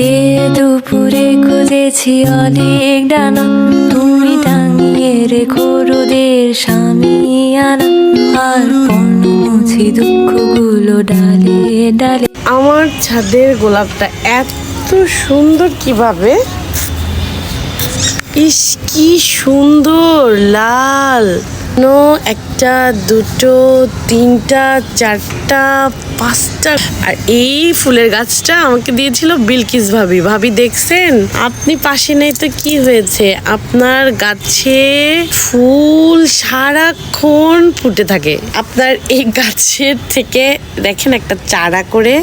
শীতে দুপুরে খুঁজেছি অনেক ডানা, তুমি টাঙিয়ে রেখো রোদের সামিয়ানা, আর পর্ণ মুছি দুঃখগুলো ডালে ডালে। আমার ছাদের গোলাপটা এত সুন্দর কিভাবে! ইস কি সুন্দর লাল! একটা দুটো তিনটা চারটা পাঁচটা। আর এই ফুলের গাছটা আমাকে দিয়েছিল বিলকিস ভাবি। ভাবি দেখছেন, আপনি পাশে নেই তো কি হয়েছে, আপনার গাছে ফুল সারাক্ষণ ফুটে থাকে। আপনার এই গাছের থেকে দেখেন একটা চারা করে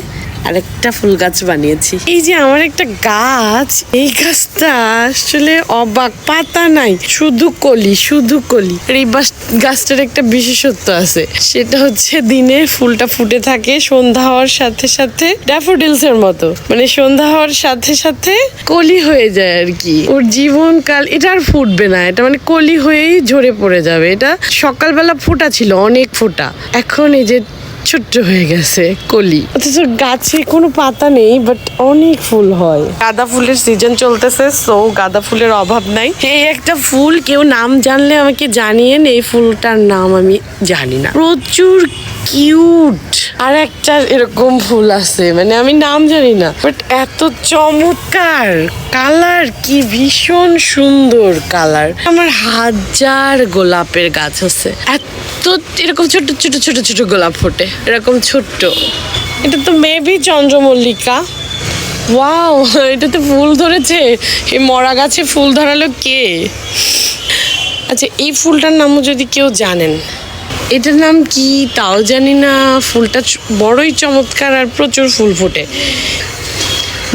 আরেকটা ফুল গাছ বানিয়েছি। এই যে আমার একটা গাছ, এই গাছটা আসলে অবাক, পাতা নাই, শুধু কলি, শুধু কলি। আর এই গাছটার একটা বিশেষত্ব আছে, সেটা হচ্ছে দিনে ফুলটা ফুটে থাকে, সন্ধ্যা হওয়ার সাথে সাথে ড্যাফোডিলস এর মতো, মানে সন্ধ্যা হওয়ার সাথে সাথে কলি হয়ে যায় আর কি। ওর জীবনকাল এটা আর ফুটবে না, এটা মানে কলি হয়েই ঝরে পড়ে যাবে। এটা সকালবেলা ফোটা ছিল, অনেক ফোটা, এখন এই যে ছোট্ট হয়ে গেছে কলি। অথচ গাছে কোনো পাতা নেই, বাট অনেক ফুল হয়। গাঁদা ফুলের সিজন চলতেছে, সো গাঁদা ফুলের অভাব নাই। এই একটা ফুল, কেউ নাম জানলে আমাকে জানিয়েন। এই ফুলটার নাম আমি জানি না, প্রচুর কিউট। আর একটা এরকম ফুল আছে, মানে আমি নাম জানি না, বাট এত চমৎকার কালার, কি ভীষণ সুন্দর কালার। আমার হাজার গোলাপের গাছ আছে, এত এরকম ছোট ছোট ছোট ছোট গোলাপ ফোটে, এরকম ছোট্ট। এটা তো মেবি চন্দ্রমল্লিকা। ওয়াও, এটাতে ফুল ধরেছে। এই মরা গাছে ফুল ধরালো কে? আচ্ছা, এই ফুলটার নামও যদি কেউ জানেন, এটার নাম কি তাও জানি না। ফুলটা বড়ই চমৎকার আর প্রচুর ফুল ফোটে।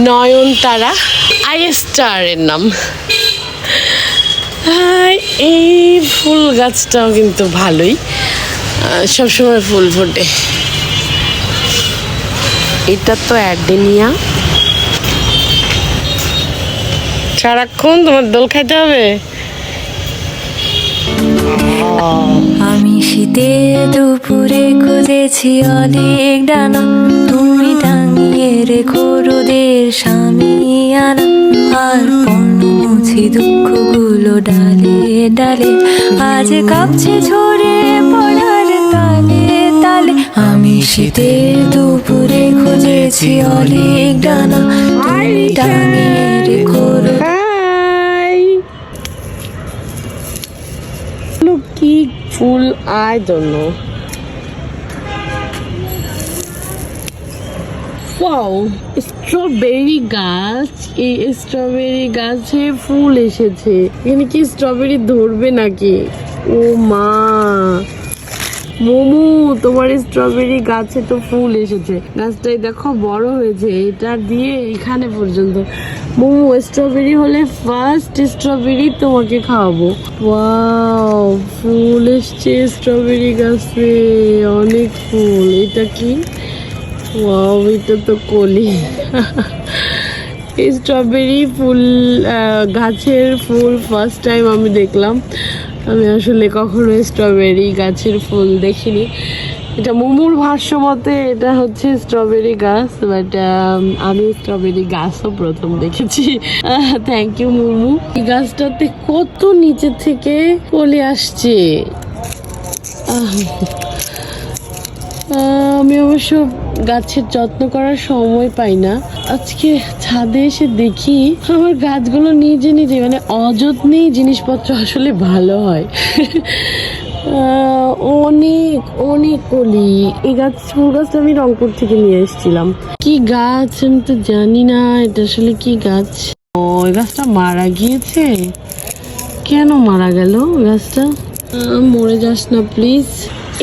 নয়নতারা, আইস্টার এর নাম। এই ফুল গাছটাও কিন্তু ভালোই, সবসময় ফুল ফোটে। এটা তো অ্যাডেনিয়া। সারাক্ষণ তোমার দোল খাইতে হবে। আমি শীতে দুপুরে খুঁজেছি অনেক ডানা, তুমি টাঙিয়ে রেখো রোদের সামিয়ানা, আর পর্ণ মুছি দুঃখগুলো ডালে ডালে, আজ কাঁপছে ঝরে পড়ার তালে তালে। আমি শীতে দুপুরে খুঁজেছি অনেক ডানা, তুমি টাঙিয়ে রেখো কি ফুল, I don't know. Wow, strawberry গাছ। এই স্ট্রবেরি গাছে ফুল এসেছে। এখানে কি স্ট্রবেরি ধরবে নাকি? ও মা, মোমো, তোমার স্ট্রবেরি গাছে তো ফুল এসেছে। গাছটাই দেখো বড় হয়েছে, এটা দিয়ে এখানে পর্যন্ত। মোমো, স্ট্রবেরি হলে ফার্স্ট স্ট্রবেরি তোমাকে খাওয়াবো। ওয়াও, ফুল এসছে স্ট্রবেরি গাছে, অনেক ফুল। এটা কি? ওয়াও, এটা তো কলি। এই স্ট্রবেরি ফুল গাছের ফুল ফার্স্ট টাইম আমি দেখলাম। আমি আসলে কখনো স্ট্রবেরি গাছের ফুল দেখিনি। এটা মোমোর ভাষ্য মতে এটা হচ্ছে স্ট্রবেরি গাছ, বাট আমি স্ট্রবেরি গাছও প্রথম দেখেছি। Thank you Momo. এই গাছটাতে কত নিচে থেকে কলি আসছে। আমি অবশ্য গাছের যত্ন করার সময় পাই না। আজকে ছাদে এসে দেখি আমার গাছগুলো নিজে নিজে, মানে অযত্নেই জিনিসপত্র আসলে ভালো হয়। অনেক অনেক কলি। এই ফুল গাছটা আমি রংপুর থেকে নিয়ে এসেছিলাম। কি গাছ আমি তো জানি না, এটা আসলে কি গাছ। ও, এই গাছটা মারা গিয়েছে। কেন মারা গেল গাছটা? মরে যাস না প্লিজ।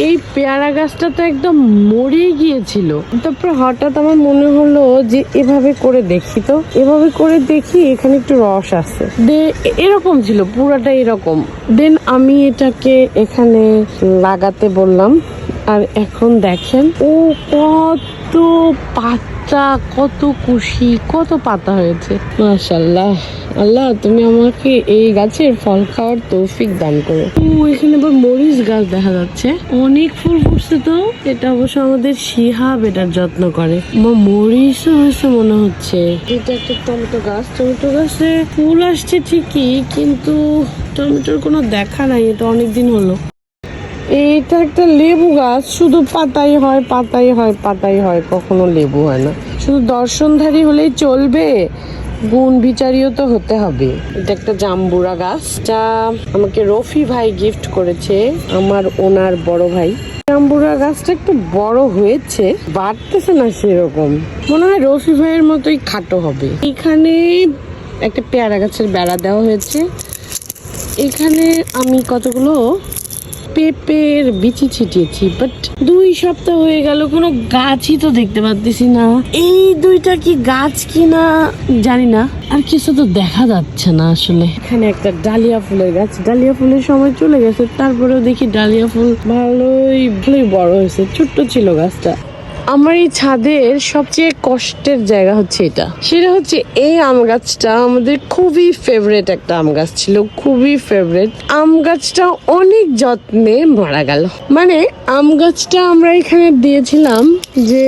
এই পেয়ারা গাছটা তো একদম মরে গিয়েছিল। তারপর হঠাৎ আমার মনে হলো যে এভাবে করে দেখি, তো এভাবে করে দেখি এখানে একটু রস আছে। এরকম ছিল পুরাটা এরকম। দেন আমি এটাকে এখানে লাগাতে বললাম। আর এখন দেখেন ও কত পাতা, কত কুশি, কত পাতা হয়েছে। মাশাআল্লাহ, আল্লাহ তুমি আমাকে এই গাছের ফল খাওয়ার তৌফিক দান করো। এখানে আবার মরিচ গাছ দেখা যাচ্ছে, অনেক ফুল ফুটছে। তো এটা অবশ্য আমাদের শিহাব এটার যত্ন করে। মরিচও হয়েছে মনে হচ্ছে। এটা একটা টমেটো গাছ, টমেটো গাছে ফুল আসছে ঠিকই, কিন্তু টমেটোর কোনো দেখা নাই, এটা অনেকদিন হলো। এটা একটা লেবু গাছ, শুধু পাতাই হয়, পাতাই হয়, পাতাই হয়, কখনো লেবু হয় না। শুধু দর্শনধারী হলেই চলবে, গুণ বিচারীও তো হতে হবে। এটা একটা জাম্বুরা গাছ, যা আমাকে রফি ভাই গিফট করেছে, আমার ওনার বড় ভাই। জাম্বুরা গাছটা একটু বড় হয়েছে, বাড়তেছে না সেরকম, মনে হয় রফি ভাইয়ের মতোই খাটো হবে। এখানে একটা পেয়ারা গাছের বেড়া দেওয়া হয়েছে। এখানে আমি কতগুলো পেঁপের বিচি ছিটিয়েছি, বাট 2 সপ্তাহ হয়ে গেল, কোনো গাছই তো দেখতে পাচ্ছি না। এই 2টা কি গাছ কিনা জানি না, আর কিছু তো দেখা যাচ্ছে না আসলে। এখানে একটা ডালিয়া ফুলের গাছ, ডালিয়া ফুলের সময় চলে গেছে, তারপরেও দেখি ডালিয়া ফুল ভালোই বড় হয়েছে। ছোট্ট ছিল গাছটা। আমার এই ছাদের সবচেয়ে কষ্টের জায়গা হচ্ছে এটা, সেটা হচ্ছে এই আম গাছটা আমাদের খুবই ফেভারিট একটা আম গাছ ছিল, খুবই ফেভারিট। আম গাছটা অনেক যত্নে মারা গেল। মানে আম গাছটা আমরা এখানে দিয়েছিলাম যে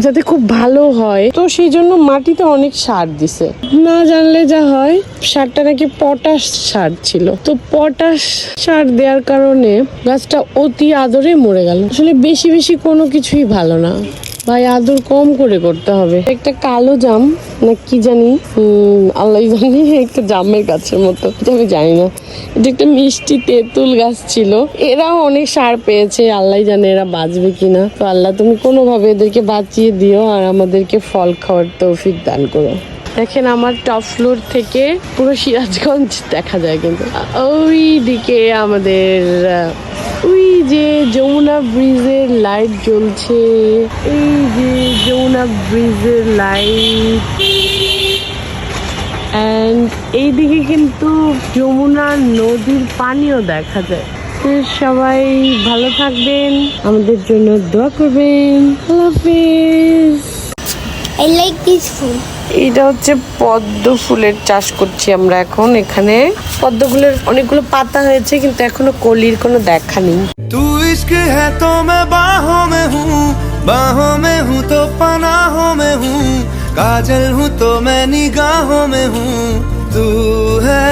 যাতে খুব ভালো হয়, তো সেই জন্য মাটিতে অনেক সার দিছে। না জানলে যা হয়, সারটা নাকি পটাশ সার ছিল, তো পটাশ সার দেওয়ার কারণে গাছটা অতি আদরে মরে গেল। আসলে বেশি বেশি কোনো কিছুই ভালো না ভাই, আদর কম করে করতে হবে। একটা কালো জাম না কি জানি, আল্লাহ জানি, একটা জামের গাছের মতো, এটা আমি জানি না। এটা একটা মিষ্টি তেঁতুল গাছ ছিল, এরাও অনেক সার পেয়েছে, আল্লাহ জানে এরা বাঁচবে কিনা। তো আল্লাহ তুমি কোনোভাবে এদেরকে বাঁচিয়ে দিও, আর আমাদেরকে ফল খাওয়ার তৌফিক দান করো। দেখেন আমার টপ ফ্লোর থেকে পুরো সিরাজগঞ্জ দেখা যায়, কিন্তু ওই দিকে আমাদের ওই যে যমুনা ব্রিজের লাইট জ্বলছে, এই যে যমুনা ব্রিজের লাইট, এন্ড এইদিকে কিন্তু যমুনা নদীর পানিও দেখা যায়। তো সবাই ভালো থাকবেন, আমাদের জন্য দোয়া করবেন। আল্লাহ হাফেজ। I like this food. এটা হচ্ছে পদ্ম ফুলের চাষ করছি আমরা এখন। এখানে পদ্ম ফুলের অনেকগুলো পাতা হয়েছে, কিন্তু এখনো কলির কোনো দেখা নেই। तू इश्क है तो मैं बाहों में हूँ तो पनाहों में हूँ, काजल हूँ तो मैं निगाहों में हूँ, तू है